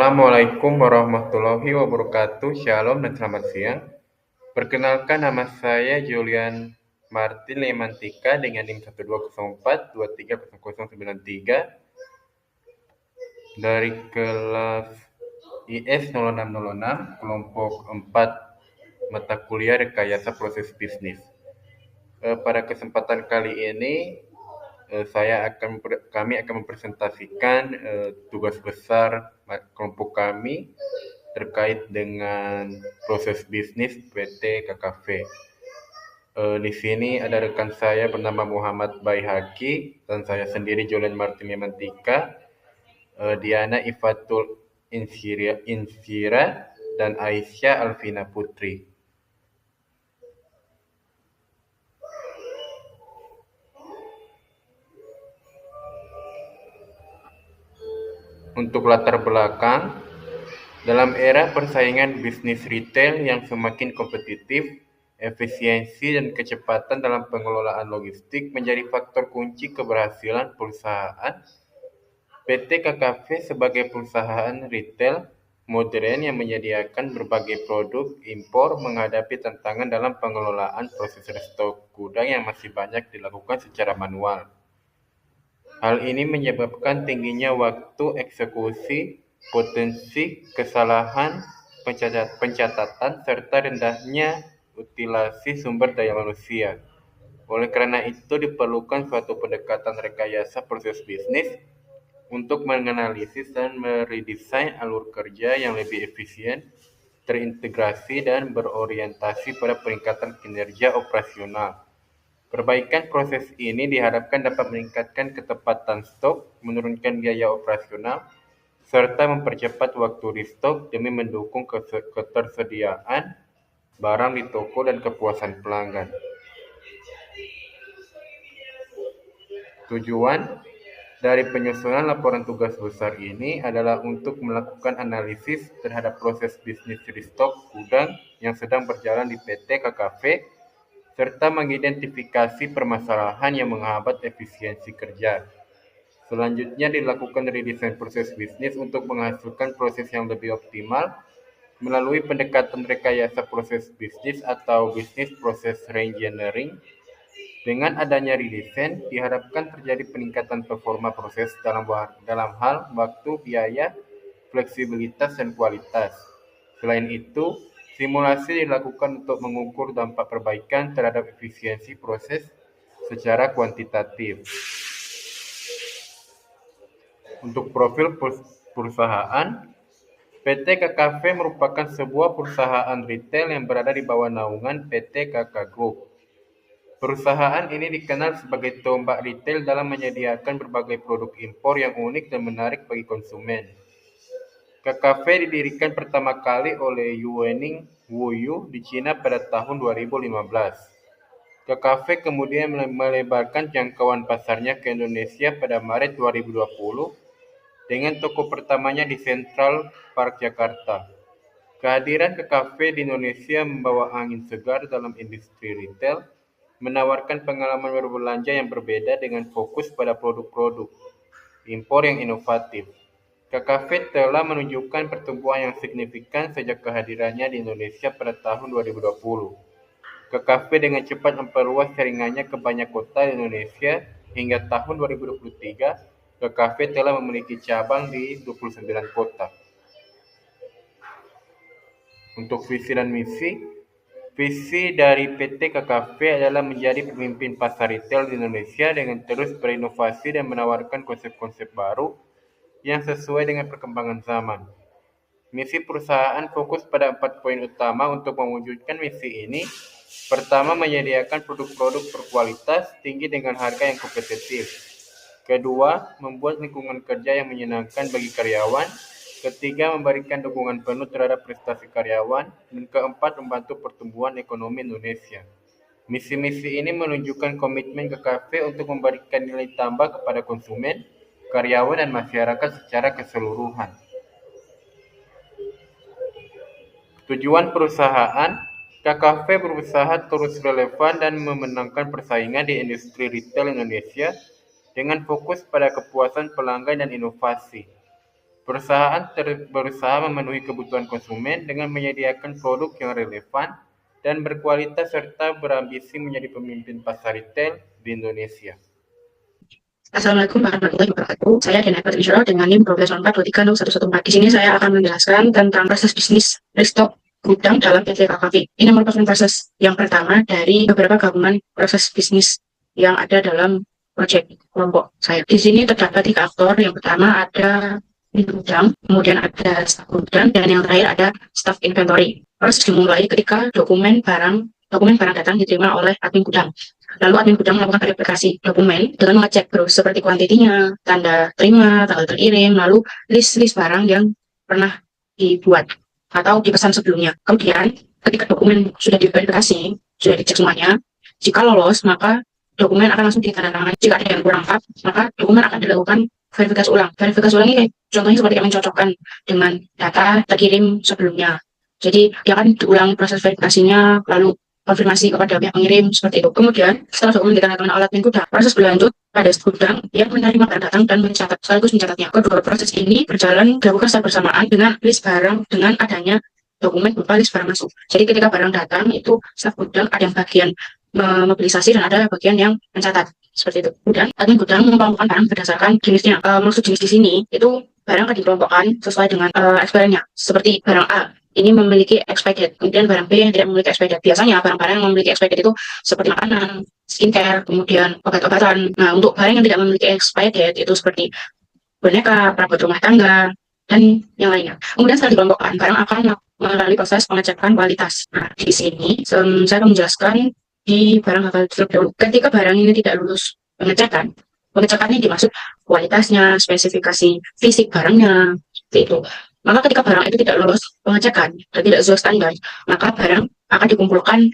Assalamualaikum warahmatullahi wabarakatuh. Shalom dan selamat siang. Perkenalkan, nama saya Julian Martin Lemantika dengan NIM 12042300093 dari kelas IS 0606 kelompok 4 mata kuliah Rekayasa Proses Bisnis. Pada kesempatan kali ini kami akan mempresentasikan tugas besar kelompok kami terkait dengan proses bisnis PT KKV. Di sini ada rekan saya bernama Muhammad Baihaqi dan saya sendiri Julian Martin Lemantika, Diana Ifatul Insira dan Aisyah Alvina Putri. Untuk latar belakang, dalam era persaingan bisnis retail yang semakin kompetitif, efisiensi dan kecepatan dalam pengelolaan logistik menjadi faktor kunci keberhasilan perusahaan. PT KKV sebagai perusahaan retail modern yang menyediakan berbagai produk impor menghadapi tantangan dalam pengelolaan proses stok gudang yang masih banyak dilakukan secara manual. Hal ini menyebabkan tingginya waktu eksekusi, potensi kesalahan pencatatan, serta rendahnya utilasi sumber daya manusia. Oleh karena itu, diperlukan suatu pendekatan rekayasa proses bisnis untuk menganalisis dan meredesain alur kerja yang lebih efisien, terintegrasi, dan berorientasi pada peningkatan kinerja operasional. Perbaikan proses ini diharapkan dapat meningkatkan ketepatan stok, menurunkan biaya operasional, serta mempercepat waktu restock demi mendukung ketersediaan barang di toko dan kepuasan pelanggan. Tujuan dari penyusunan laporan tugas besar ini adalah untuk melakukan analisis terhadap proses bisnis restock gudang yang sedang berjalan di PT KKV, serta mengidentifikasi permasalahan yang menghambat efisiensi kerja. Selanjutnya dilakukan redesain proses bisnis untuk menghasilkan proses yang lebih optimal melalui pendekatan rekayasa proses bisnis atau business process reengineering. Dengan adanya redesain, diharapkan terjadi peningkatan performa proses dalam hal waktu, biaya, fleksibilitas, dan kualitas. Selain itu, simulasi dilakukan untuk mengukur dampak perbaikan terhadap efisiensi proses secara kuantitatif. Untuk profil perusahaan, PT KKV merupakan sebuah perusahaan retail yang berada di bawah naungan PT KK Group. Perusahaan ini dikenal sebagai tombak retail dalam menyediakan berbagai produk impor yang unik dan menarik bagi konsumen. KKV didirikan pertama kali oleh Yuening Wuyu di China pada tahun 2015. KKV kemudian melebarkan jangkauan pasarnya ke Indonesia pada Maret 2020 dengan toko pertamanya di Central Park Jakarta. Kehadiran KKV di Indonesia membawa angin segar dalam industri retail, menawarkan pengalaman berbelanja yang berbeda dengan fokus pada produk-produk impor yang inovatif. KKV telah menunjukkan pertumbuhan yang signifikan sejak kehadirannya di Indonesia pada tahun 2020. KKV dengan cepat memperluas jaringannya ke banyak kota di Indonesia. Hingga tahun 2023, KKV telah memiliki cabang di 29 kota. Untuk visi dan misi, visi dari PT KKV adalah menjadi pemimpin pasar retail di Indonesia dengan terus berinovasi dan menawarkan konsep-konsep baru yang sesuai dengan perkembangan zaman. Misi perusahaan fokus pada 4 poin utama untuk mewujudkan misi ini. Pertama, menyediakan produk-produk berkualitas tinggi dengan harga yang kompetitif. Kedua, membuat lingkungan kerja yang menyenangkan bagi karyawan. Ketiga, memberikan dukungan penuh terhadap prestasi karyawan. Dan keempat, membantu pertumbuhan ekonomi Indonesia. Misi-misi ini menunjukkan komitmen KKV untuk memberikan nilai tambah kepada konsumen, karyawan, dan masyarakat secara keseluruhan. Tujuan perusahaan, KKV berusaha terus relevan dan memenangkan persaingan di industri retail Indonesia dengan fokus pada kepuasan pelanggan dan inovasi. Perusahaan berusaha memenuhi kebutuhan konsumen dengan menyediakan produk yang relevan dan berkualitas serta berambisi menjadi pemimpin pasar retail di Indonesia. Assalamualaikum warahmatullahi wabarakatuh. Saya Dena Patrisya dengan NIM 1242236114. Di sini saya akan menjelaskan tentang proses bisnis restock gudang dalam PT KKV. Ini merupakan proses yang pertama dari beberapa gabungan proses bisnis yang ada dalam proyek kelompok saya. Di sini terdapat 3 aktor. Yang pertama ada gudang, kemudian ada staf gudang, dan yang terakhir ada staff inventory. Proses dimulai ketika dokumen barang datang diterima oleh admin gudang. Lalu admin gudang melakukan verifikasi dokumen dengan mengecek terus seperti kuantitinya, tanda terima, tanggal terkirim, lalu list-list barang yang pernah dibuat atau dipesan sebelumnya. Kemudian ketika dokumen sudah diverifikasi, sudah dicek semuanya, jika lolos maka dokumen akan langsung ditandatangani. Jika ada yang kurang lengkap, maka dokumen akan dilakukan verifikasi ulang. Verifikasi ulang ini contohnya seperti yang mencocokkan dengan data terkirim sebelumnya. Jadi dia akan diulang proses verifikasinya, lalu konfirmasi kepada pihak pengirim seperti itu. Kemudian setelah dokumen ditandatangani oleh admin gudang, proses berlanjut pada gudang yang menerima barang datang dan sekaligus mencatatnya. Kedua proses ini dilakukan secara bersamaan dengan list barang dengan adanya dokumen berupa list barang masuk. Jadi ketika barang datang itu staf gudang ada yang bagian memobilisasi dan ada bagian yang mencatat seperti itu. Kemudian admin gudang mengelompokkan barang berdasarkan jenisnya. Maksud jenis di sini itu barang akan dikelompokkan sesuai dengan expiry-nya. Seperti barang A ini memiliki expired, kemudian barang B yang tidak memiliki expired. Biasanya barang-barang yang memiliki expired itu seperti makanan, skincare, kemudian obat-obatan. Nah, untuk barang yang tidak memiliki expired itu seperti boneka, perabot rumah tangga, dan yang lainnya. Kemudian setelah dikelompokkan, barang akan melalui proses pengecekan kualitas. Nah, di sini saya akan menjelaskan di barang gagal terlebih dahulu. Ketika barang ini tidak lulus pengecekan ini dimaksud kualitasnya, spesifikasi fisik barangnya, itu. Maka ketika barang itu tidak lolos pengecekan dan tidak sesuai standar, maka barang akan dikumpulkan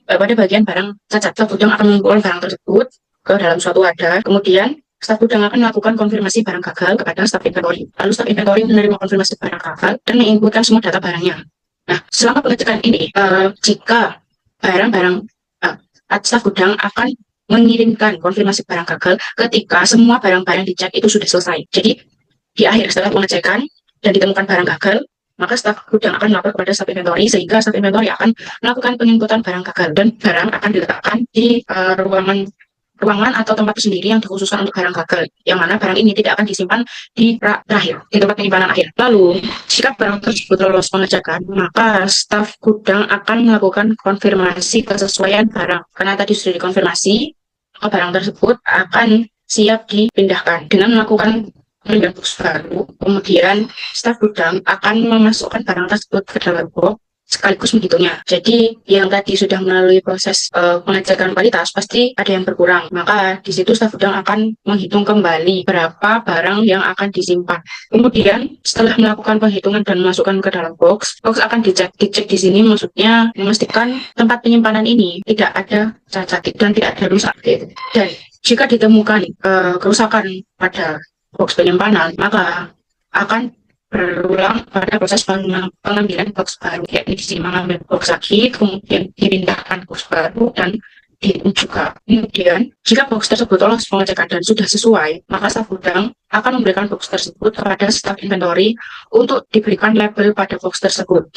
pada bagian barang cacat. Staf gudang akan mengumpulkan barang tersebut ke dalam suatu wadah. Kemudian staf gudang akan melakukan konfirmasi barang gagal kepada staf inventory. Lalu staf inventory menerima konfirmasi barang gagal dan menginputkan semua data barangnya. Nah, selama pengecekan ini, jika staf gudang akan mengirimkan konfirmasi barang gagal ketika semua barang-barang dicek itu sudah selesai. Jadi di akhir setelah pengecekan dan ditemukan barang gagal, maka staf gudang akan melapor kepada staf inventory sehingga staf inventory akan melakukan penginputan barang gagal dan barang akan diletakkan di ruangan atau tempat sendiri yang dikhususkan untuk barang gagal, yang mana barang ini tidak akan disimpan di rak terakhir, di tempat penyimpanan akhir. Lalu, jika barang tersebut lolos pengecekan, maka staf gudang akan melakukan konfirmasi kesesuaian barang. Karena tadi sudah dikonfirmasi, maka barang tersebut akan siap dipindahkan dengan melakukan pemindahan box baru. Kemudian staf gudang akan memasukkan barang tersebut ke dalam box sekaligus menghitungnya. Jadi yang tadi sudah melalui proses pengecekan kualitas pasti ada yang berkurang. Maka di situ staf gudang akan menghitung kembali berapa barang yang akan disimpan. Kemudian setelah melakukan penghitungan dan memasukkan ke dalam box akan dicek. Dicek di sini maksudnya memastikan tempat penyimpanan ini tidak ada cacat dan tidak ada rusak. Dan jika ditemukan kerusakan pada box penyimpanan, maka akan berulang pada proses pengambilan box baru, yakni di sini mengambil box lagi, kemudian dipindahkan box baru dan dihitung juga. Kemudian jika box tersebut lolos pengecekan dan sudah sesuai, maka staf gudang akan memberikan box tersebut kepada staf inventory untuk diberikan label pada box tersebut.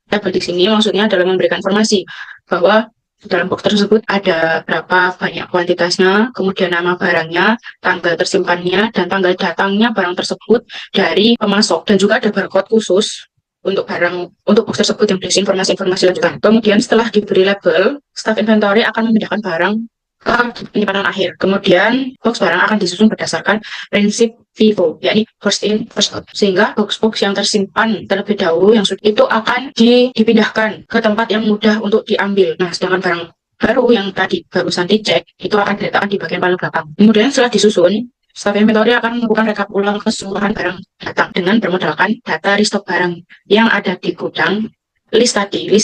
Label di sini maksudnya adalah memberikan informasi bahwa dalam box tersebut ada berapa banyak kuantitasnya, kemudian nama barangnya, tanggal tersimpannya, dan tanggal datangnya barang tersebut dari pemasok. Dan juga ada barcode khusus untuk box tersebut yang berisi informasi-informasi lanjutan. Kemudian setelah diberi label, staf inventory akan memindahkan barang ke penyimpanan akhir. Kemudian box barang akan disusun berdasarkan prinsip FIFO, yakni first in first out, sehingga box-box yang tersimpan terlebih dahulu yang itu akan dipindahkan ke tempat yang mudah untuk diambil. Nah, sedangkan barang baru yang tadi barusan dicek itu akan diletakkan di bagian paling belakang. Kemudian setelah disusun, staf inventory akan melakukan rekap ulang keseluruhan barang datang dengan bermodalkan data restock barang yang ada di gudang, list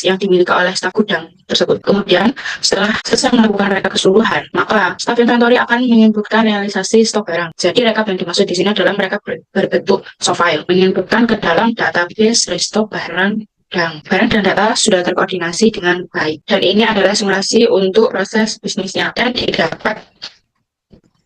yang dimiliki oleh staf gudang tersebut. Kemudian setelah selesai melakukan rekap keseluruhan, maka staf inventory akan menginputkan realisasi stok barang. Jadi rekap yang dimaksud di sini adalah mereka berbentuk soft file, menginputkan ke dalam database restock barang dan data sudah terkoordinasi dengan baik. Dan ini adalah simulasi untuk proses bisnisnya dan didapat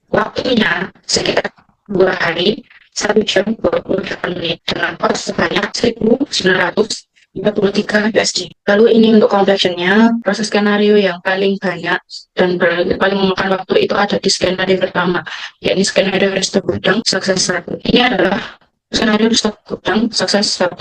waktunya sekitar 2 hari 1 jam 28 menit dengan kos sebanyak 1.943 USD. Lalu ini untuk conversionnya, proses skenario yang paling banyak dan paling memakan waktu itu ada di skenario pertama, yakni skenario resto gudang sukses 1. Ini adalah skenario stok gudang sukses 1.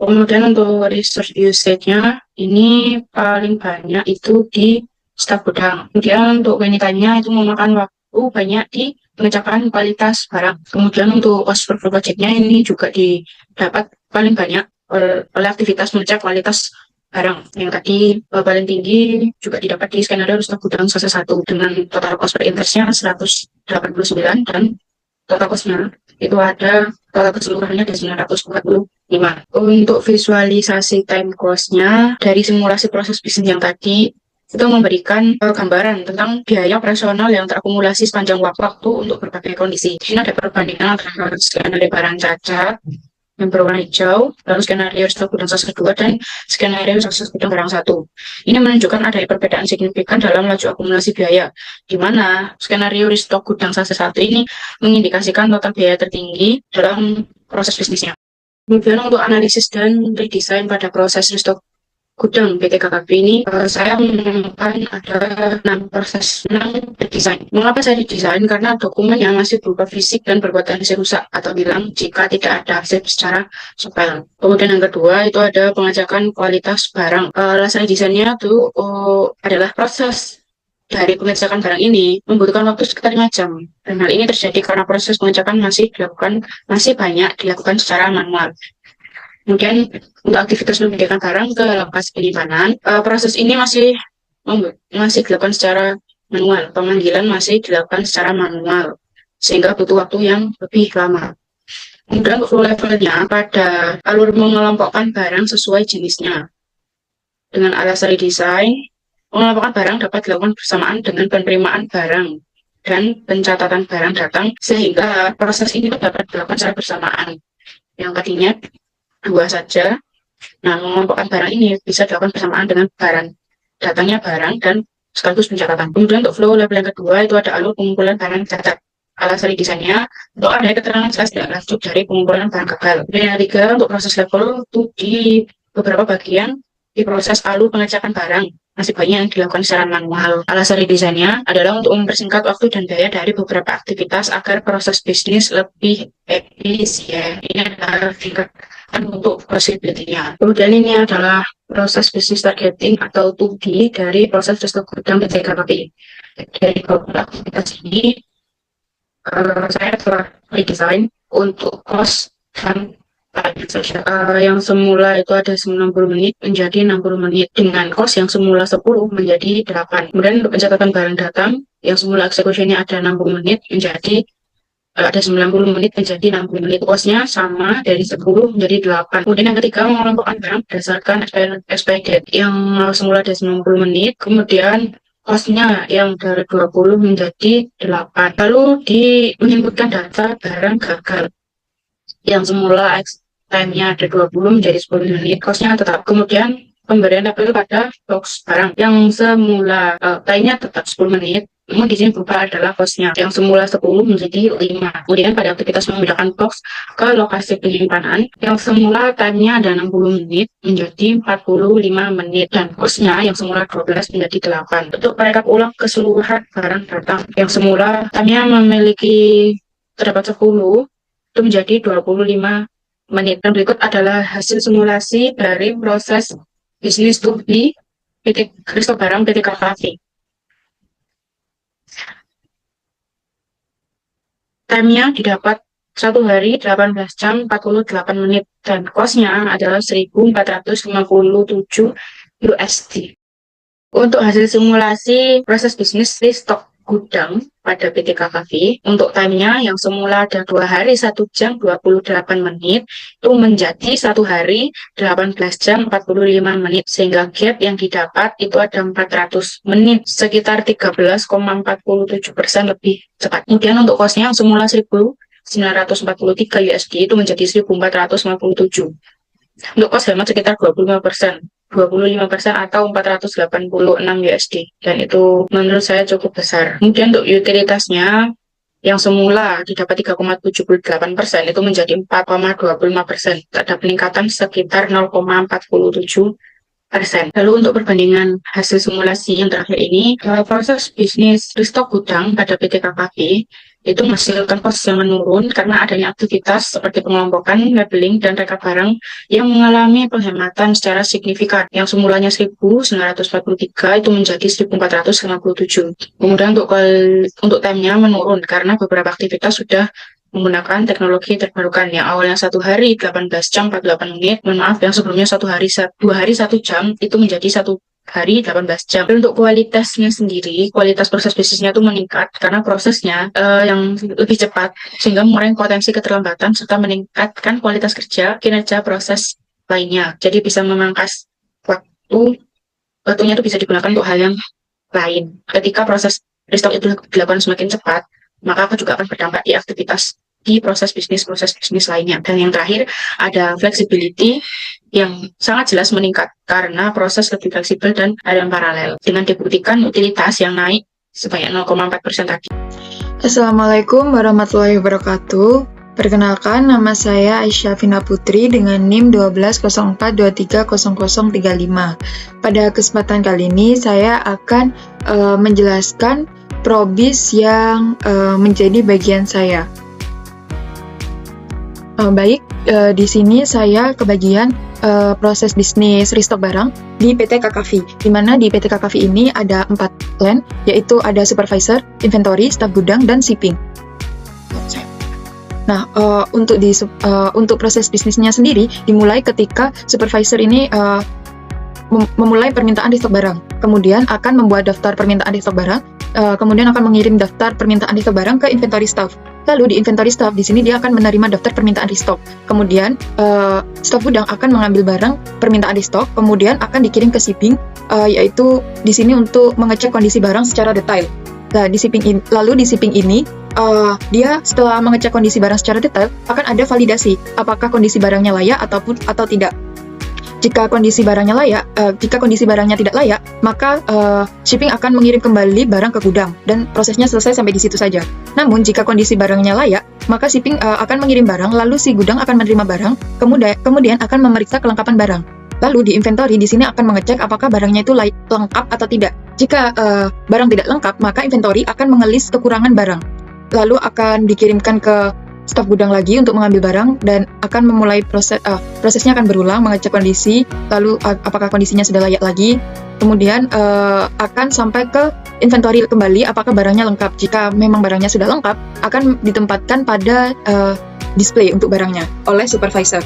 Kemudian untuk resource usage-nya ini paling banyak itu di stok gudang. Kemudian untuk wanitanya itu memakan waktu banyak di pengecekan kualitas barang. Kemudian untuk cost per project-nya ini juga didapat paling banyak oleh aktivitas mengecek kualitas barang. Yang tadi paling tinggi juga didapat di skenario stok gudang sukses 1 dengan total cost per interest-nya 189 dan total cost-nya itu ada total keseluruhannya ada 945. Untuk visualisasi time cost-nya dari simulasi proses bisnis yang tadi itu memberikan gambaran tentang biaya operasional yang terakumulasi sepanjang waktu untuk berbagai kondisi. Di sini ada perbandingan antara skenario barang cacat yang berwarna hijau, lalu skenario stok gudang sukses 2 dan skenario sukses gudang barang 1. Ini menunjukkan adanya perbedaan signifikan dalam laju akumulasi biaya, di mana skenario stok gudang sukses 1 ini mengindikasikan total biaya tertinggi dalam proses bisnisnya. Kemudian untuk analisis dan redesign pada proses stok gudang PT KKP ini, saya menemukan ada 6 proses 6 redesign. Mengapa saya redesign? Karena dokumen yang masih berupa fisik dan berpotensi rusak atau hilang jika tidak ada arsip secara file. Kemudian yang kedua itu ada pengecekan kualitas barang. Alasan desainnya itu adalah proses dari pengecekan barang ini membutuhkan waktu sekitar 5 jam. Dan hal ini terjadi karena proses pengecekan masih banyak dilakukan secara manual. Kemudian untuk aktivitas memindahkan barang ke lokasi penyimpanan, proses ini masih dilakukan secara manual. Pemanggilan masih dilakukan secara manual, sehingga butuh waktu yang lebih lama. Kemudian untuk flow levelnya pada alur mengelompokkan barang sesuai jenisnya. Dengan alasan redesign, mengelompokkan barang dapat dilakukan bersamaan dengan penerimaan barang dan pencatatan barang datang, sehingga proses ini dapat dilakukan secara bersamaan. Yang tadinya 2 saja. Nah, mengelompokkan barang ini bisa dilakukan bersamaan dengan datangnya barang dan sekaligus pencatatan. Kemudian untuk flow level yang kedua itu ada alur pengumpulan barang cacat. Alasan desainnya untuk ada keterangan jelas tidak lanjut dari pengumpulan barang gagal. Dan yang ketiga untuk proses level itu di beberapa bagian di proses alur pengecekan barang masih banyak yang dilakukan secara manual. Alasan desainnya adalah untuk mempersingkat waktu dan biaya dari beberapa aktivitas agar proses bisnis lebih efisien. Ini adalah tingkat untuk possibility-nya. Kemudian ini adalah proses business targeting atau 2D dari proses stok gudang PT KKP. Dari beberapa aktivitas ini, saya telah redesign untuk cost dan time saja. Yang semula itu ada 90 menit menjadi 60 menit dengan cost yang semula 10 menjadi 8. Kemudian untuk pencatatan barang datang yang semula execution-nya ada 60 menit menjadi ada 90 menit menjadi 60 menit. Cost-nya sama dari 10 menjadi 8. Kemudian yang ketiga mengelompokkan barang berdasarkan expected yang semula ada 90 menit, kemudian cost-nya yang dari 20 menjadi 8. Lalu menginputkan data barang gagal yang semula time-nya ada 20 menjadi 10 menit, cost-nya tetap. Kemudian pemberian label pada box barang yang semula time-nya tetap 10 menit, namun di sini berubah adalah cost-nya yang semula 10 menjadi 5. Kemudian pada aktivitas memindahkan box ke lokasi penyimpanan yang semula time-nya ada 60 menit menjadi 45 menit dan cost-nya yang semula 12 menjadi 8. Untuk merekap ulang keseluruhan barang datang yang semula time-nya terdapat 10 itu menjadi 25 menit. Dan berikut adalah hasil simulasi dari proses bisnis 2B PT Kristo Barang PT KKP. Time-nya didapat 1 hari 18 jam 48 menit dan cost-nya adalah 1.457 USD. Untuk hasil simulasi proses bisnis di stok gudang pada PT KKP, untuk time-nya yang semula ada 2 hari 1 jam 28 menit itu menjadi 1 hari 18 jam 45 menit, sehingga gap yang didapat itu ada 400 menit, sekitar 13,47% lebih cepat. Kemudian untuk cost-nya yang semula 1.943 USD itu menjadi 1.457. Untuk cost hemat sekitar 25% atau 486 USD, dan itu menurut saya cukup besar. Kemudian untuk utilitasnya yang semula didapat 3,78% itu menjadi 4,25%. Ada peningkatan sekitar 0,47%. Lalu untuk perbandingan hasil simulasi yang terakhir ini, proses bisnis restock gudang pada PT KKP itu menghasilkan kos yang menurun karena adanya aktivitas seperti pengelompokan, labeling, dan rekap barang yang mengalami penghematan secara signifikan. Yang semulanya 1.943 itu menjadi 1.457. Kemudian untuk time-nya menurun karena beberapa aktivitas sudah menggunakan teknologi terbarukan. Yang awalnya 1 hari 18 jam 48 menit, mohon maaf, yang sebelumnya 2 hari 1 jam itu menjadi 1 hari 18 jam. Dan untuk kualitasnya sendiri, kualitas proses bisnisnya itu meningkat karena prosesnya yang lebih cepat sehingga mengurangi potensi keterlambatan serta meningkatkan kualitas kinerja proses lainnya. Jadi bisa memangkas waktunya itu bisa digunakan untuk hal yang lain. Ketika proses restock itu dilakukan semakin cepat, maka aku juga akan berdampak di aktivitas di proses bisnis lainnya. Dan yang terakhir ada flexibility yang sangat jelas meningkat karena proses lebih fleksibel dan ada yang paralel dengan dibuktikan utilitas yang naik sebanyak 0,4% tadi. Assalamualaikum warahmatullahi wabarakatuh. Perkenalkan, nama saya Aisyah Vina Putri dengan NIM 1204230035. Pada kesempatan kali ini saya akan menjelaskan probis yang menjadi bagian saya. Di sini saya kebagian proses bisnis restock barang di PT KKV, di mana di PT KKV ini ada 4 lane, yaitu ada supervisor, inventory, staf gudang, dan shipping. Nah, untuk proses bisnisnya sendiri dimulai ketika supervisor ini memulai permintaan restock barang, kemudian akan membuat daftar permintaan restock barang, kemudian akan mengirim daftar permintaan restock barang ke inventory staff. Lalu di inventory staff di sini dia akan menerima daftar permintaan restock. Kemudian staf gudang akan mengambil barang permintaan restock, kemudian akan dikirim ke shipping, yaitu di sini untuk mengecek kondisi barang secara detail. Nah, di shipping ini dia setelah mengecek kondisi barang secara detail akan ada validasi apakah kondisi barangnya layak atau tidak. Jika kondisi barangnya tidak layak, maka shipping akan mengirim kembali barang ke gudang dan prosesnya selesai sampai di situ saja. Namun jika kondisi barangnya layak, maka shipping akan mengirim barang, lalu si gudang akan menerima barang, kemudian akan memeriksa kelengkapan barang. Lalu di inventory di sini akan mengecek apakah barangnya itu lengkap atau tidak. Jika barang tidak lengkap, maka inventory akan mengelis kekurangan barang. Lalu akan dikirimkan ke staf gudang lagi untuk mengambil barang dan akan memulai prosesnya akan berulang mengecek kondisi, lalu apakah kondisinya sudah layak lagi, kemudian akan sampai ke inventory kembali apakah barangnya lengkap. Jika memang barangnya sudah lengkap, akan ditempatkan pada display untuk barangnya oleh supervisor.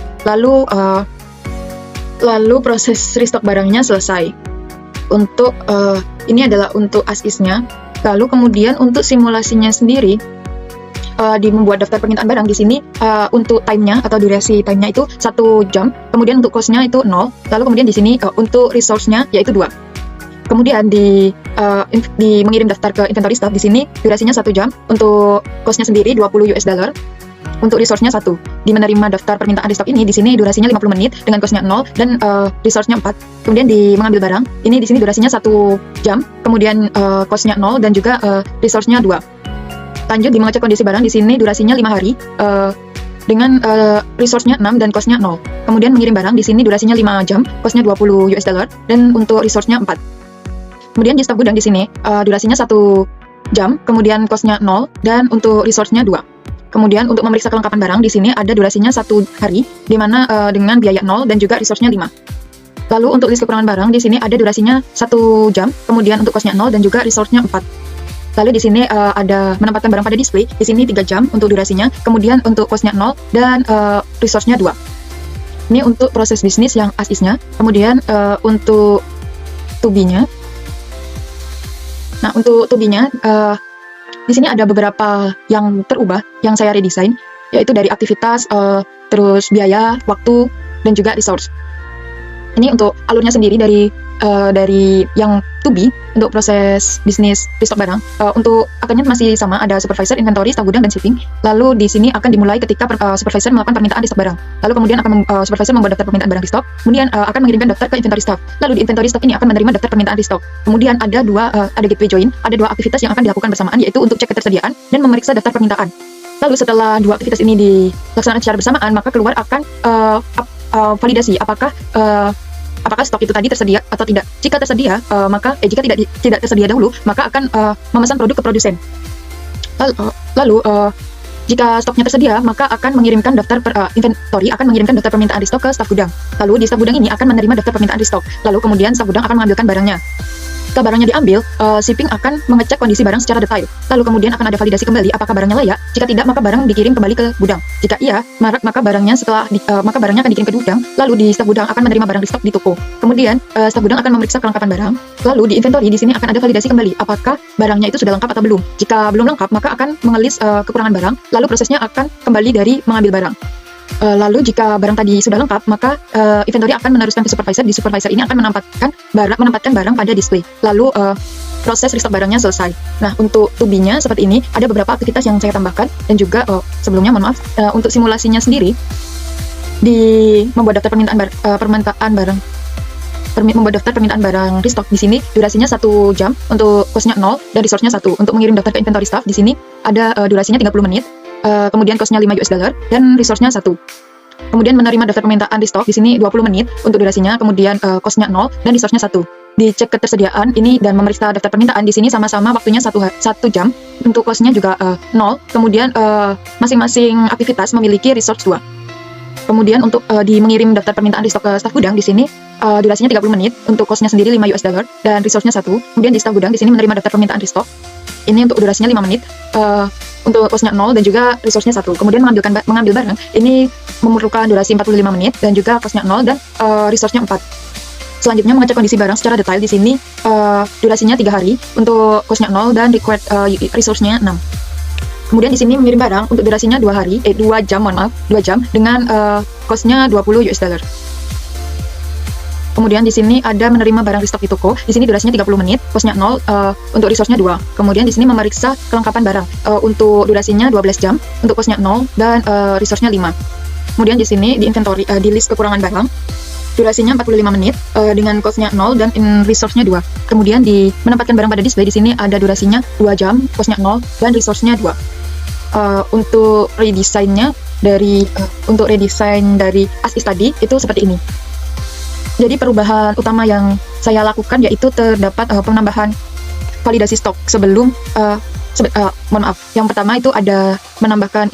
Lalu proses restock barangnya selesai. Ini adalah untuk as-isnya. Lalu kemudian untuk simulasinya sendiri, di membuat daftar permintaan barang di sini untuk time-nya atau durasi time-nya itu 1 jam, kemudian untuk cost-nya itu 0, lalu kemudian di sini untuk resource-nya yaitu 2. Kemudian di mengirim daftar ke inventory staff di sini durasinya 1 jam, untuk cost-nya sendiri $20, untuk resource-nya 1. Di menerima daftar permintaan restock ini di sini durasinya 50 menit dengan cost-nya 0 dan resource-nya 4. Kemudian di mengambil barang ini di sini durasinya 1 jam, kemudian cost-nya 0 dan juga resource-nya 2. Lanjut di mengecek kondisi barang di sini durasinya 5 hari dengan resource-nya 6 dan cost-nya 0. Kemudian mengirim barang di sini durasinya 5 jam, cost-nya $20 dan untuk resource-nya 4. Kemudian di staf gudang di sini durasinya 1 jam, kemudian cost-nya 0 dan untuk resource-nya 2. Kemudian untuk memeriksa kelengkapan barang di sini ada durasinya 1 hari di mana dengan biaya 0 dan juga resource-nya 5. Lalu untuk list kekurangan barang di sini ada durasinya 1 jam, kemudian untuk cost-nya 0 dan juga resource-nya 4. Lalu di sini ada menempatkan barang pada display, di sini 3 jam untuk durasinya, kemudian untuk cost-nya 0 dan resource-nya 2. Ini untuk proses bisnis yang as-isnya. Kemudian untuk to-be-nya. Nah, untuk to-be-nya di sini ada beberapa yang terubah yang saya redesign, yaitu dari aktivitas, terus biaya, waktu, dan juga resource. Ini untuk alurnya sendiri dari yang to be, untuk proses bisnis restock barang, untuk akunnya masih sama, ada supervisor, inventory, staf gudang, dan shipping. Lalu di sini akan dimulai ketika supervisor melakukan permintaan restock barang. Lalu kemudian supervisor membuat daftar permintaan barang restock, kemudian akan mengirimkan daftar ke inventory staff. Lalu di inventory staff ini akan menerima daftar permintaan restock. Kemudian ada gateway join, ada 2 aktivitas yang akan dilakukan bersamaan, yaitu untuk cek ketersediaan dan memeriksa daftar permintaan. Lalu setelah 2 aktivitas ini dilaksanakan secara bersamaan, maka keluar akan validasi apakah stok itu tadi tersedia atau tidak. Jika tersedia, jika tidak tersedia dahulu, maka akan memesan produk ke produsen. Lalu jika stoknya tersedia, maka akan mengirimkan inventory akan mengirimkan daftar permintaan restock ke staf gudang. Lalu di staf gudang ini akan menerima daftar permintaan restock. Lalu kemudian staf gudang akan mengambilkan barangnya. Setelah barangnya diambil, shipping akan mengecek kondisi barang secara detail. Lalu kemudian akan ada validasi kembali apakah barangnya layak. Jika tidak, maka barang dikirim kembali ke gudang. Jika iya, maka barangnya akan dikirim ke gudang. Lalu di staf gudang akan menerima barang restock di toko. Kemudian staf gudang akan memeriksa kelengkapan barang. Lalu di inventory di sini akan ada validasi kembali apakah barangnya itu sudah lengkap atau belum. Jika belum lengkap, maka akan mengelis kekurangan barang. Lalu prosesnya akan kembali dari mengambil barang. Lalu jika barang tadi sudah lengkap, maka inventory akan meneruskan ke supervisor. Di supervisor ini akan menempatkan barang pada display. Lalu proses restock barangnya selesai. Nah, untuk to-be-nya seperti ini, ada beberapa aktivitas yang saya tambahkan, dan juga sebelumnya mohon maaf, untuk simulasinya sendiri di membuat daftar membuat daftar permintaan barang restock. Di sini durasinya 1 jam, untuk cost-nya 0 dan resource-nya 1. Untuk mengirim daftar ke inventory staff di sini ada durasinya 30 menit. Kemudian cost-nya $5 dan resource-nya 1. Kemudian menerima daftar permintaan restock di sini 20 menit untuk durasinya, kemudian cost-nya 0 dan resource-nya 1. Dicek ketersediaan ini dan memeriksa daftar permintaan di sini sama-sama waktunya 1 jam, untuk cost-nya juga 0. Kemudian masing-masing aktivitas memiliki resource 2. Kemudian untuk mengirim daftar permintaan restock ke staf gudang di sini durasinya 30 menit, untuk cost-nya sendiri $5 dan resource-nya 1. Kemudian di staf gudang di sini menerima daftar permintaan restock. Ini untuk durasinya 5 menit, untuk cost-nya 0 dan juga resource-nya 1. Kemudian mengambil barang ini memerlukan durasi 45 menit dan juga cost-nya 0 dan resource-nya 4. Selanjutnya mengecek kondisi barang secara detail di sini durasinya 3 hari, untuk cost-nya 0 dan required resource-nya 6. Kemudian di sini mengirim barang untuk durasinya 2 jam dengan cost-nya $20. Kemudian di sini ada menerima barang restock di toko. Di sini durasinya 30 menit, cost-nya 0, untuk resource-nya 2. Kemudian di sini memeriksa kelengkapan barang. Untuk durasinya 12 jam, untuk cost-nya 0 dan resource-nya 5. Kemudian di sini di inventory di list kekurangan barang. Durasinya 45 menit dengan cost-nya 0 dan resource-nya 2. Kemudian di menempatkan barang pada display di sini ada durasinya 2 jam, cost-nya 0 dan resource-nya 2. Untuk redesign-nya untuk redesign dari as is tadi itu seperti ini. Jadi perubahan utama yang saya lakukan yaitu terdapat penambahan validasi stok sebelum mohon maaf. Yang pertama itu ada menambahkan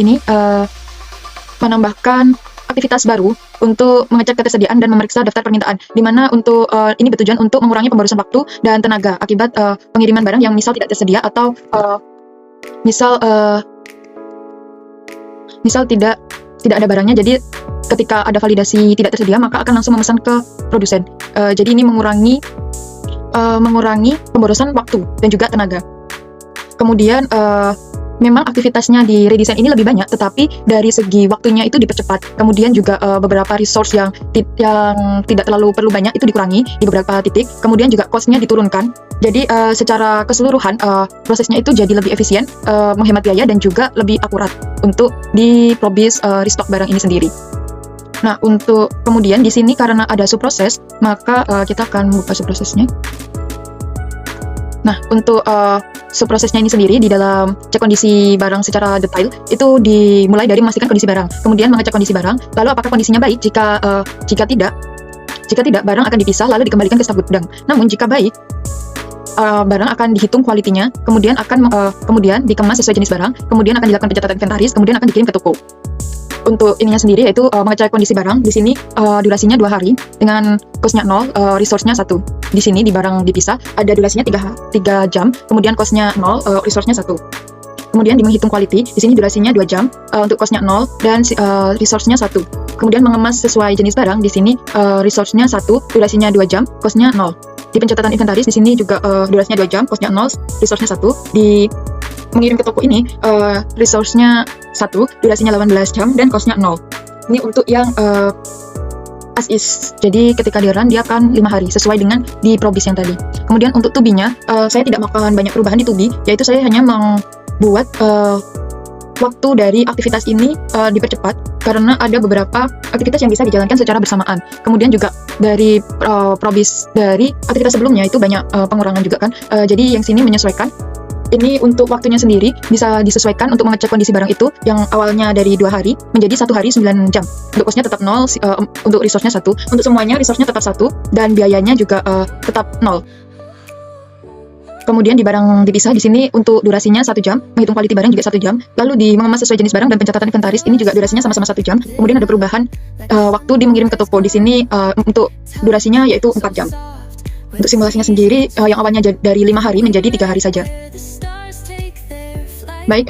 aktivitas baru untuk mengecek ketersediaan dan memeriksa daftar permintaan, di mana untuk ini bertujuan untuk mengurangi pemborosan waktu dan tenaga akibat pengiriman barang yang misal tidak tersedia atau misal tidak ada barangnya. Jadi ketika ada validasi tidak tersedia, maka akan langsung memesan ke produsen. Jadi ini mengurangi pemborosan waktu dan juga tenaga. Kemudian memang aktivitasnya di redesign ini lebih banyak, tetapi dari segi waktunya itu dipercepat. Kemudian juga beberapa resource yang tidak terlalu perlu banyak itu dikurangi di beberapa titik. Kemudian juga cost-nya diturunkan. Jadi secara keseluruhan prosesnya itu jadi lebih efisien, menghemat biaya dan juga lebih akurat untuk di probis restock barang ini sendiri. Nah, untuk kemudian di sini karena ada subproses, maka kita akan membuka subprosesnya. Nah, untuk subprosesnya ini sendiri di dalam cek kondisi barang secara detail itu dimulai dari memastikan kondisi barang, kemudian mengecek kondisi barang, lalu apakah kondisinya baik. Jika tidak, barang akan dipisah lalu dikembalikan ke staf gudang. Namun jika baik, barang akan dihitung kualitinya, kemudian dikemas sesuai jenis barang, kemudian akan dilakukan pencatatan inventaris, kemudian akan dikirim ke toko. Untuk ininya sendiri yaitu mengecek kondisi barang. Di sini durasinya 2 hari dengan cost-nya 0, resource-nya 1. Di sini di barang dipisah ada durasinya 3 jam, kemudian cost-nya 0, resource-nya 1. Kemudian di menghitung quality, di sini durasinya 2 jam, untuk cost-nya 0 dan resource-nya 1. Kemudian mengemas sesuai jenis barang, di sini resource-nya 1, durasinya 2 jam, cost-nya 0. Di pencatatan inventaris di sini juga durasinya 2 jam, cost-nya 0, resource-nya 1. Di mengirim ke toko ini resource-nya 1, durasinya 18 jam dan cost-nya 0. Ini untuk yang as is. Jadi ketika di run dia akan 5 hari sesuai dengan di probis yang tadi. Kemudian untuk tubinya, saya tidak akan banyak perubahan di tubi, yaitu saya hanya membuat waktu dari aktivitas ini dipercepat karena ada beberapa aktivitas yang bisa dijalankan secara bersamaan. Kemudian juga dari probis dari aktivitas sebelumnya itu banyak pengurangan juga kan. Jadi yang sini menyesuaikan. Ini untuk waktunya sendiri bisa disesuaikan untuk mengecek kondisi barang itu yang awalnya dari 2 hari menjadi 1 hari 9 jam. Untuk cost-nya tetap 0, untuk resource-nya 1. Untuk semuanya resource-nya tetap 1 dan biayanya juga tetap 0. Kemudian di barang dipisah di sini untuk durasinya 1 jam, menghitung quality barang juga 1 jam. Lalu di mengemas sesuai jenis barang dan pencatatan inventaris ini juga durasinya sama-sama 1 jam. Kemudian ada perubahan waktu di mengirim ke toko. Di sini untuk durasinya yaitu 4 jam. Untuk simulasinya sendiri yang awalnya dari 5 hari menjadi 3 hari saja. Baik,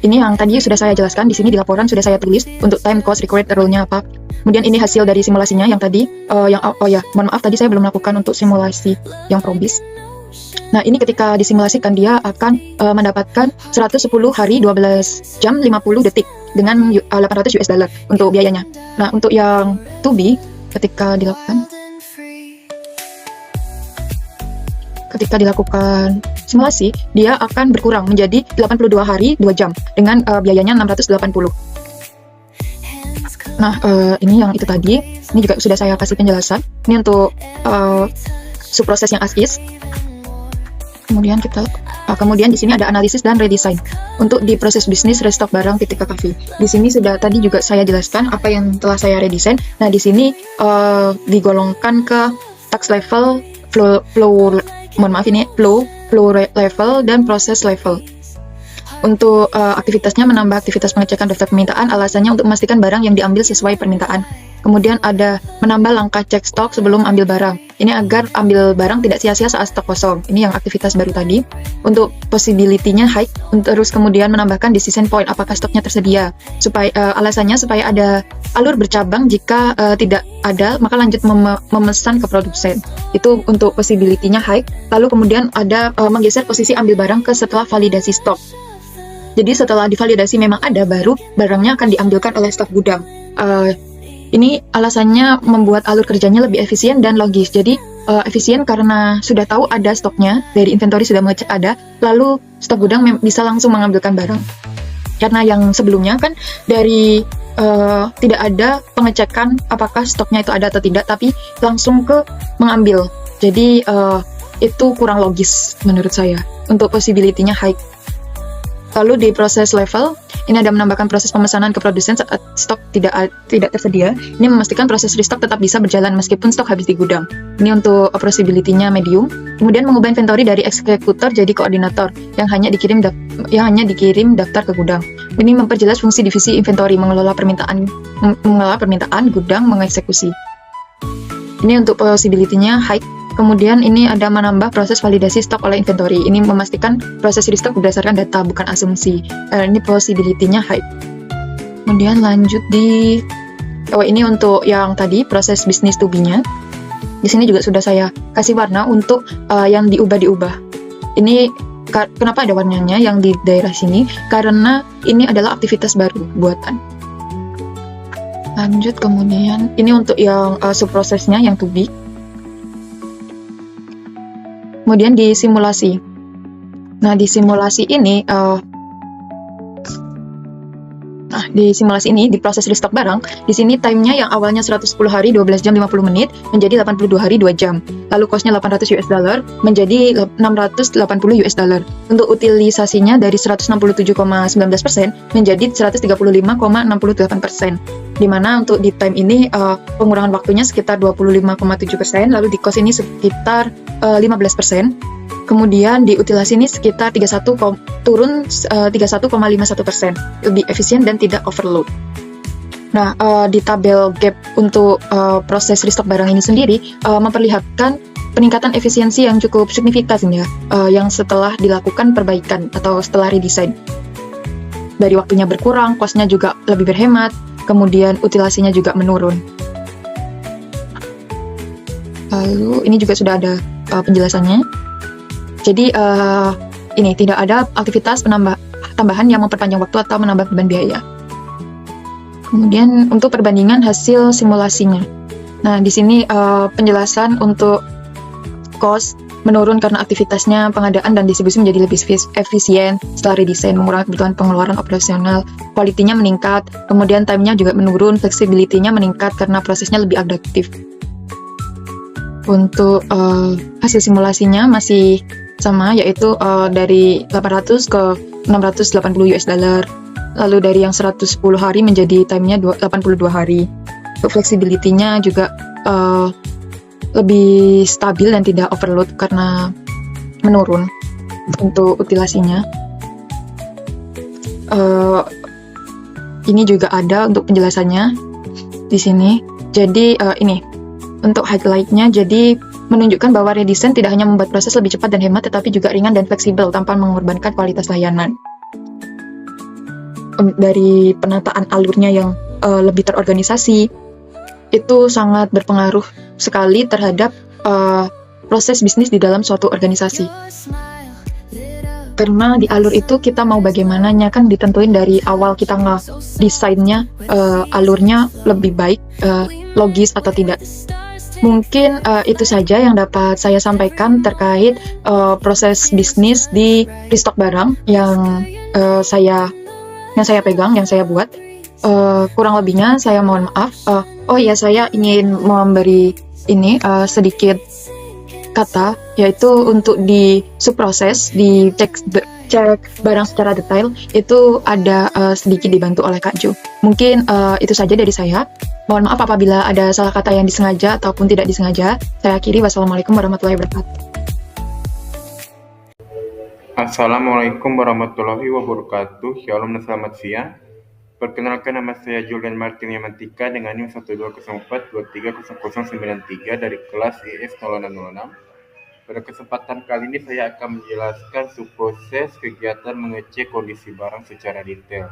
ini yang tadi sudah saya jelaskan. Di sini di laporan sudah saya tulis untuk time cost required rule-nya apa. Kemudian ini hasil dari simulasinya yang tadi mohon maaf tadi saya belum melakukan untuk simulasi yang probis. Nah, ini ketika disimulasikan dia akan mendapatkan 110 hari 12 jam 50 detik dengan $800 untuk biayanya. Nah, untuk yang to be ketika dilakukan simulasi, dia akan berkurang menjadi 82 hari 2 jam dengan biayanya 680. Nah, ini yang itu tadi. Ini juga sudah saya kasih penjelasan. Ini untuk subproses yang as is. Kemudian di sini ada analisis dan redesign untuk di proses bisnis restock barang .kv. Di sini sudah tadi juga saya jelaskan apa yang telah saya redesign. Nah, di sini digolongkan ke task level, flow level dan proses level. Untuk aktivitasnya menambah aktivitas pengecekan daftar permintaan, alasannya untuk memastikan barang yang diambil sesuai permintaan. Kemudian ada menambah langkah cek stok sebelum ambil barang. Ini agar ambil barang tidak sia-sia saat stok kosong. Ini yang aktivitas baru tadi. Untuk possibility-nya high, terus kemudian menambahkan decision point apakah stoknya tersedia. Alasannya supaya ada alur bercabang, jika tidak ada maka lanjut memesan ke produsen. Itu untuk possibility-nya high. Lalu kemudian ada menggeser posisi ambil barang ke setelah validasi stok. Jadi setelah divalidasi memang ada, baru barangnya akan diambilkan oleh staf gudang. Ini alasannya membuat alur kerjanya lebih efisien dan logis. Jadi efisien karena sudah tahu ada stoknya, dari inventory sudah mengecek ada, lalu staf gudang bisa langsung mengambilkan barang. Karena yang sebelumnya kan dari tidak ada pengecekan apakah stoknya itu ada atau tidak, tapi langsung ke mengambil. Jadi itu kurang logis menurut saya untuk possibility-nya high. Lalu di proses level, ini ada menambahkan proses pemesanan ke produsen saat stok tidak tersedia. Ini memastikan proses restock tetap bisa berjalan meskipun stok habis di gudang. Ini untuk possibility-nya medium. Kemudian mengubah inventory dari eksekutor jadi koordinator yang hanya dikirim daftar ke gudang. Ini memperjelas fungsi divisi inventory, mengelola permintaan gudang, mengeksekusi. Ini untuk possibility-nya high. Kemudian ini ada menambah proses validasi stok oleh inventory. Ini memastikan proses restock berdasarkan data, bukan asumsi. Ini possibility-nya high. Kemudian lanjut ini untuk yang tadi, proses bisnis to be-nya. Di sini juga sudah saya kasih warna untuk yang diubah-diubah. Ini kenapa ada warnanya yang di daerah sini? Karena ini adalah aktivitas baru buatan. Lanjut kemudian, ini untuk yang subprosesnya yang to be. Kemudian di simulasi. Nah, di simulasi ini di proses restock barang, di sini time-nya yang awalnya 110 hari 12 jam 50 menit menjadi 82 hari 2 jam. Lalu cost-nya $800 menjadi $680. Untuk utilisasinya dari 167,19% menjadi 135,68%. Di mana untuk di time ini pengurangan waktunya sekitar 25,7%, lalu di cost ini sekitar 15%. Kemudian di utilasi ini sekitar turun 31,51%, lebih efisien dan tidak overload. Nah, di tabel gap untuk proses restock barang ini sendiri memperlihatkan peningkatan efisiensi yang cukup signifikan ya, yang setelah dilakukan perbaikan atau setelah redesign. Dari waktunya berkurang, cost-nya juga lebih berhemat, kemudian utilasinya juga menurun. Lalu ini juga sudah ada penjelasannya. Jadi ini tidak ada aktivitas tambahan yang memperpanjang waktu atau menambah beban biaya. Kemudian untuk perbandingan hasil simulasinya. Nah, di sini penjelasan untuk cost menurun karena aktivitasnya pengadaan dan distribusi menjadi lebih efisien setelah redesign, mengurangi kebutuhan pengeluaran operasional, kualitinya meningkat, kemudian time-nya juga menurun, fleksibilitinya meningkat karena prosesnya lebih adaptif. Untuk hasil simulasinya masih sama, yaitu dari 800 ke 680 US dollar. Lalu dari yang 110 hari menjadi time-nya 82 hari. Untuk fleksibilitinya juga lebih stabil dan tidak overload karena menurun untuk utilasinya. Ini juga ada untuk penjelasannya di sini. Jadi ini untuk highlight-nya, jadi menunjukkan bahwa redesign tidak hanya membuat proses lebih cepat dan hemat, tetapi juga ringan dan fleksibel tanpa mengorbankan kualitas layanan. Dari penataan alurnya yang lebih terorganisasi, itu sangat berpengaruh sekali terhadap proses bisnis di dalam suatu organisasi. Karena di alur itu kita mau bagaimananya kan ditentuin dari awal, kita nge-desainnya alurnya lebih baik, logis atau tidak. Mungkin itu saja yang dapat saya sampaikan terkait proses bisnis di restock barang yang saya pegang, yang saya buat. Kurang lebihnya saya mohon maaf. Oh iya, saya ingin memberi ini sedikit kata, yaitu untuk di subproses, di cek barang secara detail, itu ada sedikit dibantu oleh Kak Ju. Mungkin itu saja dari saya. Mohon maaf apabila ada salah kata yang disengaja ataupun tidak disengaja. Saya akhiri. Wassalamualaikum warahmatullahi wabarakatuh. Assalamualaikum warahmatullahi wabarakatuh. Shalom dan selamat siang. Perkenalkan, nama saya Julian Martin Yamantika dengan NIM 12042300093 dari kelas IS 0606. Pada kesempatan kali ini saya akan menjelaskan subproses kegiatan mengecek kondisi barang secara detail.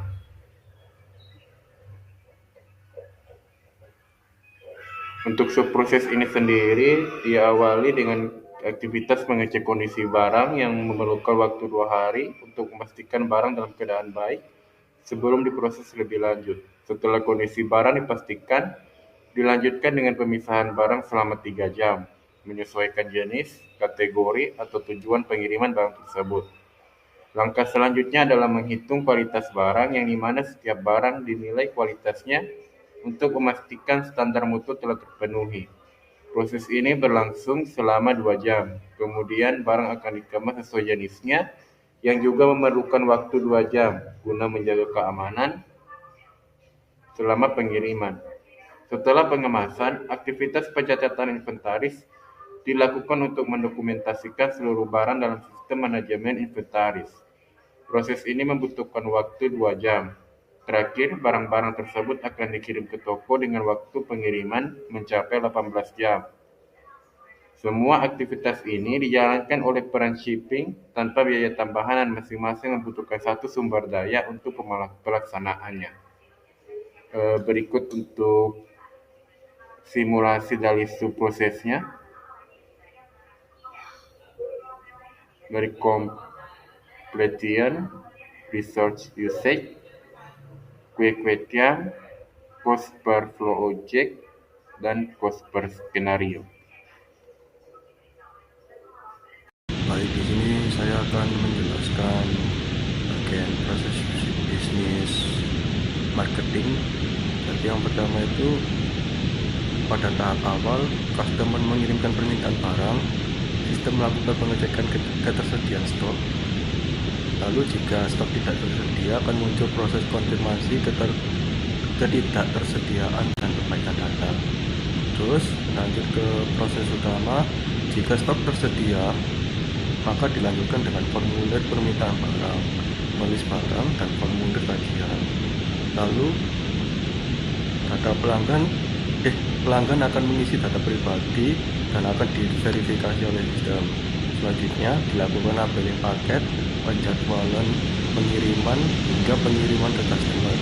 Untuk subproses ini sendiri diawali dengan aktivitas mengecek kondisi barang yang memerlukan waktu 2 hari untuk memastikan barang dalam keadaan baik sebelum diproses lebih lanjut. Setelah kondisi barang dipastikan, dilanjutkan dengan pemisahan barang selama 3 jam, menyesuaikan jenis, kategori, atau tujuan pengiriman barang tersebut. Langkah selanjutnya adalah menghitung kualitas barang, yang dimana setiap barang dinilai kualitasnya untuk memastikan standar mutu telah terpenuhi. Proses ini berlangsung selama 2 jam. Kemudian barang akan dikemas sesuai jenisnya, yang juga memerlukan waktu 2 jam guna menjaga keamanan selama pengiriman. Setelah pengemasan, aktivitas pencatatan inventaris dilakukan untuk mendokumentasikan seluruh barang dalam sistem manajemen inventaris. Proses ini membutuhkan waktu 2 jam. Terakhir, barang-barang tersebut akan dikirim ke toko dengan waktu pengiriman mencapai 18 jam. Semua aktivitas ini dijalankan oleh peran shipping tanpa biaya tambahan dan masing-masing membutuhkan satu sumber daya untuk pelaksanaannya. Berikut untuk simulasi dari subprosesnya. Dari completion, resource usage, quick question, cost per flow object, dan cost per skenario. Baik, di sini saya akan menjelaskan bagian proses bisnis marketing. Jadi yang pertama itu pada tahap awal customer mengirimkan permintaan barang, sistem melakukan pengecekan ketersediaan stok. Lalu jika stok tidak tersedia akan muncul proses konfirmasi ketidaktersediaan dan perbaikan data. Terus lanjut ke proses utama. Jika stok tersedia, maka dilanjutkan dengan formulir permintaan barang, menulis barang, dan formulir tagihan. Lalu pelanggan akan mengisi data pribadi dan akan diverifikasi oleh sistem. Selanjutnya dilakukan labeling paket, penjadwalan pengiriman hingga pengiriman ke customer.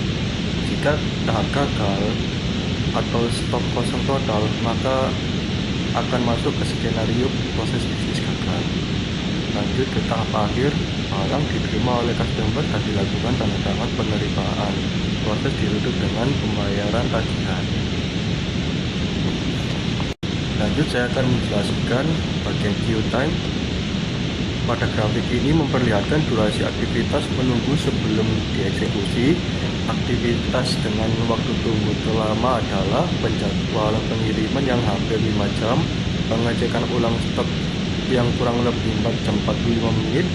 Jika tahap gagal atau stok kosong total, maka akan masuk ke skenario proses bisnis gagal. Lanjut ke tahap akhir, barang diterima oleh customer dan dilakukan tanda tangan penerimaan. Proses ditutup dengan pembayaran tagihan. Lanjut, saya akan menjelaskan bagian queue time. Pada grafik ini memperlihatkan durasi aktivitas menunggu sebelum dieksekusi. Aktivitas dengan waktu tunggu terlama adalah penjadwalan pengiriman yang hampir 5 jam, pengecekan ulang stok yang kurang lebih 4 jam 45 menit,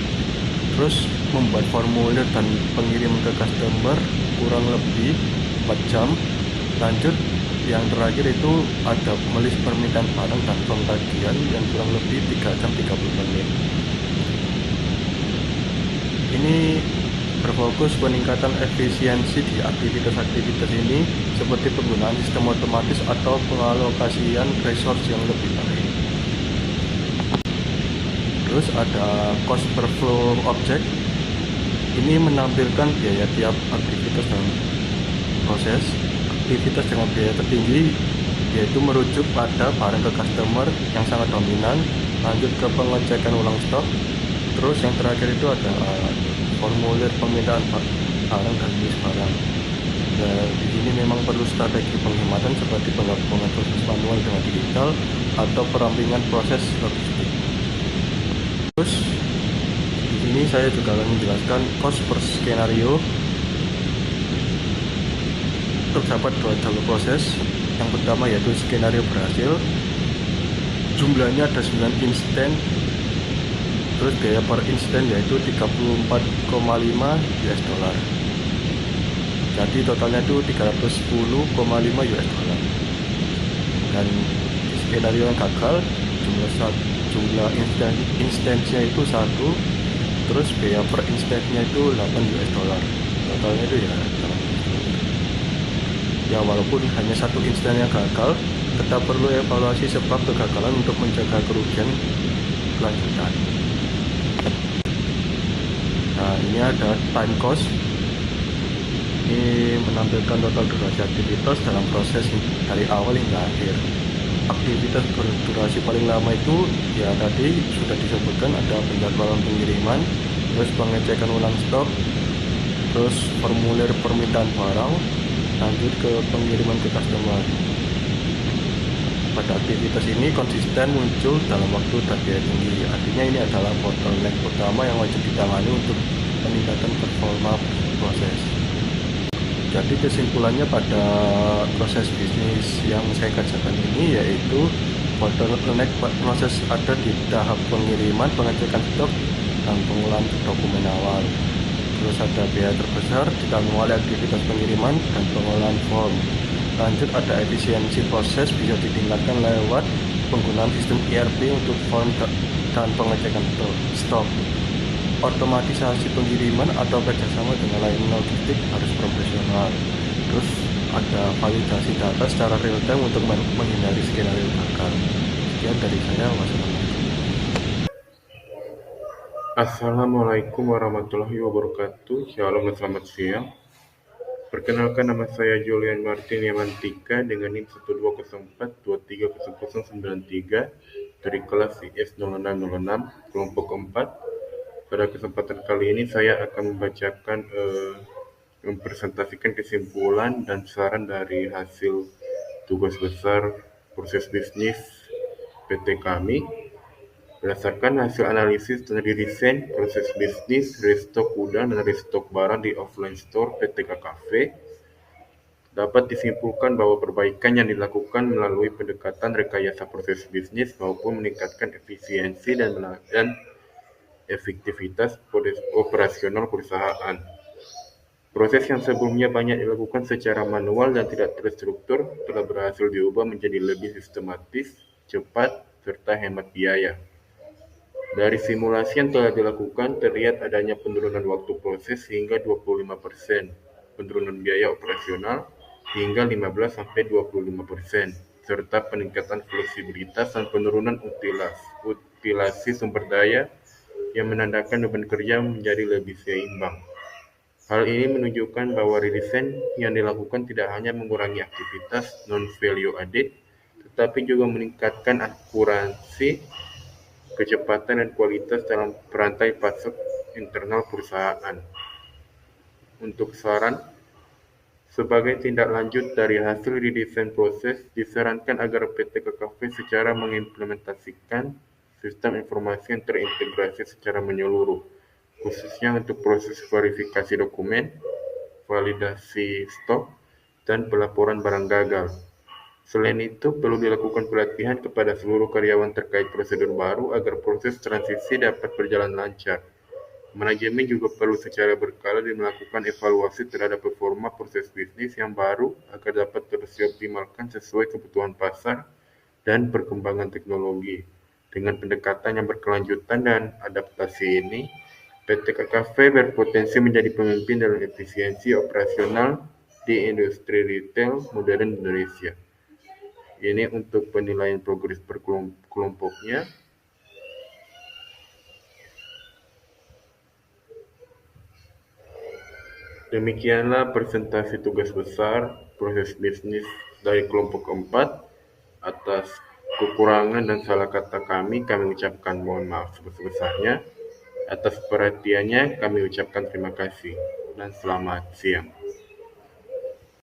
terus membuat formulir dan pengiriman ke customer kurang lebih 4 jam. Lanjut, yang terakhir itu ada melis permintaan barang dan pembagian yang kurang lebih 3 jam 30 menit. Ini berfokus peningkatan efisiensi di aktivitas-aktivitas ini seperti penggunaan sistem otomatis atau pengalokasian resource yang lebih baik. Terus ada cost per flow object. Ini menampilkan biaya tiap aktivitas dalam proses. Aktivitas dengan biaya tertinggi yaitu merujuk pada barang ke customer yang sangat dominan, lanjut ke pengecekan ulang stok. Terus yang terakhir itu ada formulir permintaan barang dan list barang. Dan di sini memang perlu strategi penghematan seperti penggabungan proses manual dengan digital atau perampingan proses logistik. Terus di sini saya juga akan menjelaskan cost per skenario. Terdapat 2 jalur proses. Yang pertama yaitu skenario berhasil. Jumlahnya ada 9 instan. Terus biaya per instan yaitu 34,5 US dollar. Jadi totalnya itu 310,5 US dollar. Dan di skenario yang gagal jumlah instansinya itu 1, terus biaya per instansinya itu 8 US dollar. Totalnya itu ya walaupun hanya 1 instan yang gagal, tetap perlu evaluasi sebab kegagalan untuk mencegah kerugian kelanjutan. Nah, ini ada time cost. Ini menampilkan total durasi aktivitas dalam proses dari awal hingga akhir. Aktivitas berdurasi paling lama itu ya tadi sudah disebutkan, ada penjadwalan pengiriman, terus pengecekan ulang stok, terus formulir permintaan barang, lanjut ke pengiriman ke customer. Pada aktivitas ini konsisten muncul dalam waktu dan biaya tinggi. Artinya ini adalah bottleneck utama yang wajib ditangani untuk peningkatan performa proses. Jadi kesimpulannya pada proses bisnis yang saya kerjakan ini yaitu bottleneck proses ada di tahap pengiriman, pengecekan stok, dan pengolahan dokumen awal. Terus ada biaya terbesar ditanggung oleh aktivitas pengiriman dan pengolahan form. Lanjut ada efisiensi proses bisa ditingkatkan lewat penggunaan sistem ERP untuk form dan pengecekan stok. Otomatisasi pengiriman atau kerjasama dengan layanan logistik harus profesional. Terus ada validasi data secara real time untuk menghindari skenario gagal. Sekian dari saya. Wassalamualaikum. Assalamualaikum warahmatullahi wabarakatuh. Shalom dan selamat siang. Perkenalkan, nama saya Julian Martin Yamantika dengan NIM 1204230093 dari kelas IS0606 kelompok 4. Pada kesempatan kali ini saya akan mempresentasikan kesimpulan dan saran dari hasil tugas besar proses bisnis PT kami. Berdasarkan hasil analisis dan redesign proses bisnis restock gudang dan restock barang di offline store PT KKV, dapat disimpulkan bahwa perbaikan yang dilakukan melalui pendekatan rekayasa proses bisnis maupun meningkatkan efisiensi dan efektivitas operasional perusahaan. Proses yang sebelumnya banyak dilakukan secara manual dan tidak terstruktur telah berhasil diubah menjadi lebih sistematis, cepat, serta hemat biaya. Dari simulasi yang telah dilakukan, terlihat adanya penurunan waktu proses hingga 25%, penurunan biaya operasional hingga 15-25%, serta peningkatan fleksibilitas dan penurunan utilasi sumber daya yang menandakan beban kerja menjadi lebih seimbang. Hal ini menunjukkan bahwa redesign yang dilakukan tidak hanya mengurangi aktivitas non-value added, tetapi juga meningkatkan akurasi, kecepatan dan kualitas dalam perantai pasok internal perusahaan. Untuk saran, Sebagai tindak lanjut dari hasil redesign proses, disarankan agar PT KKP secara mengimplementasikan sistem informasi yang terintegrasi secara menyeluruh, khususnya untuk proses verifikasi dokumen, validasi stok, dan pelaporan barang gagal. Selain itu, perlu dilakukan pelatihan kepada seluruh karyawan terkait prosedur baru agar proses transisi dapat berjalan lancar. Manajemen juga perlu secara berkala melakukan evaluasi terhadap performa proses bisnis yang baru agar dapat terus dioptimalkan sesuai kebutuhan pasar dan perkembangan teknologi. Dengan pendekatan yang berkelanjutan dan adaptasi ini, PT KKV berpotensi menjadi pemimpin dalam efisiensi operasional di industri retail modern Indonesia. Ini untuk penilaian progres per kelompoknya. Demikianlah presentasi tugas besar proses bisnis dari kelompok keempat. Atas kekurangan dan salah kata kami ucapkan mohon maaf sebesar-besarnya. Atas perhatiannya kami ucapkan terima kasih dan selamat siang.